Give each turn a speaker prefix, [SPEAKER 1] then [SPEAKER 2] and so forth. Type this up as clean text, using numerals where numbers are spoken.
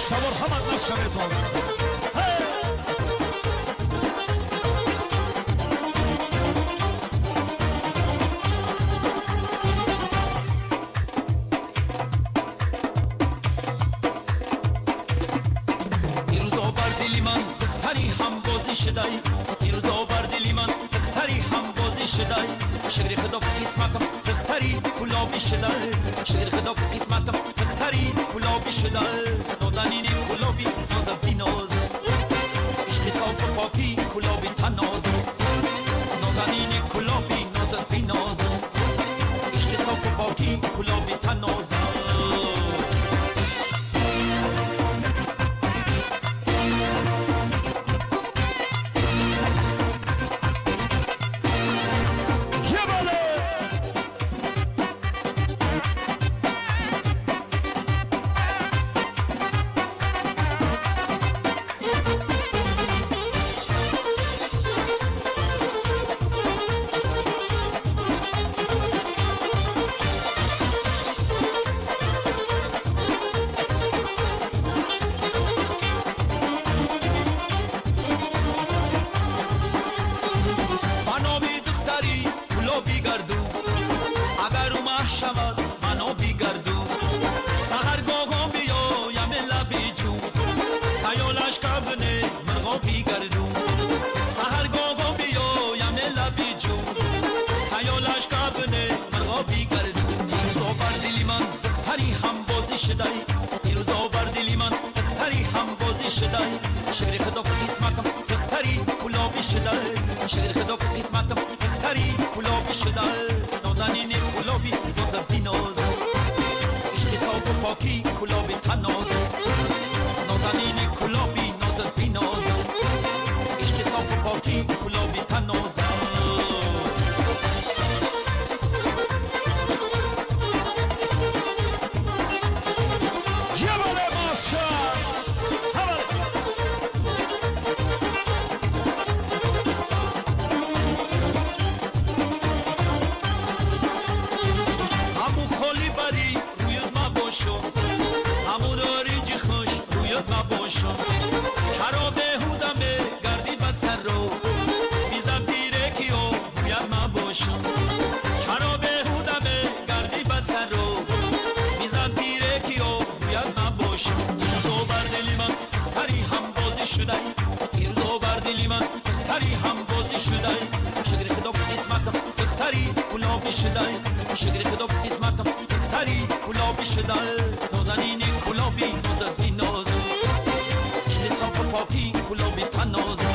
[SPEAKER 1] سوار هم از شمیتان
[SPEAKER 2] شدای دیروز آور دلی من دختری هم بازی شدای شعر خدا قسمتم دختری گلابی شدای شعر خدا قسمتم دختری گلابی شدای نازنین گلابی نازت بی ناز عشق صاف و پاکی گلابی تناز نازنین گلابی نازت بی ناز عشق صاف و پاکی گلابی تناز دیروز آور دلی من دختری هم بازی شدای شعر خدا قسمتم دختری گلابی شدای شعر خدا قسمتم دختری گلابی شدای نازنین گلابی نازت بی ناز عشق صاف و پاکی گلابی تناز نازنین گلابی نازت بی ناز عشق صاف و پاکی گلابی تناز چرا بهودم گردی بسر رو میزم تیره کیو باید من باشم چرا بهودم گردی بسر رو میزم تیره کیو باید من باشم دیروز بر دلی من دختری هم بازی شدای دیروز بر دلی من دختری هم بازی شدای شعر خدا قسمتم دختری گلابی شدای شعر خدا قسمتم دختری گلابی شدای نازنین گلابی نازت بی ناز صاف و پاکی گلابی تناز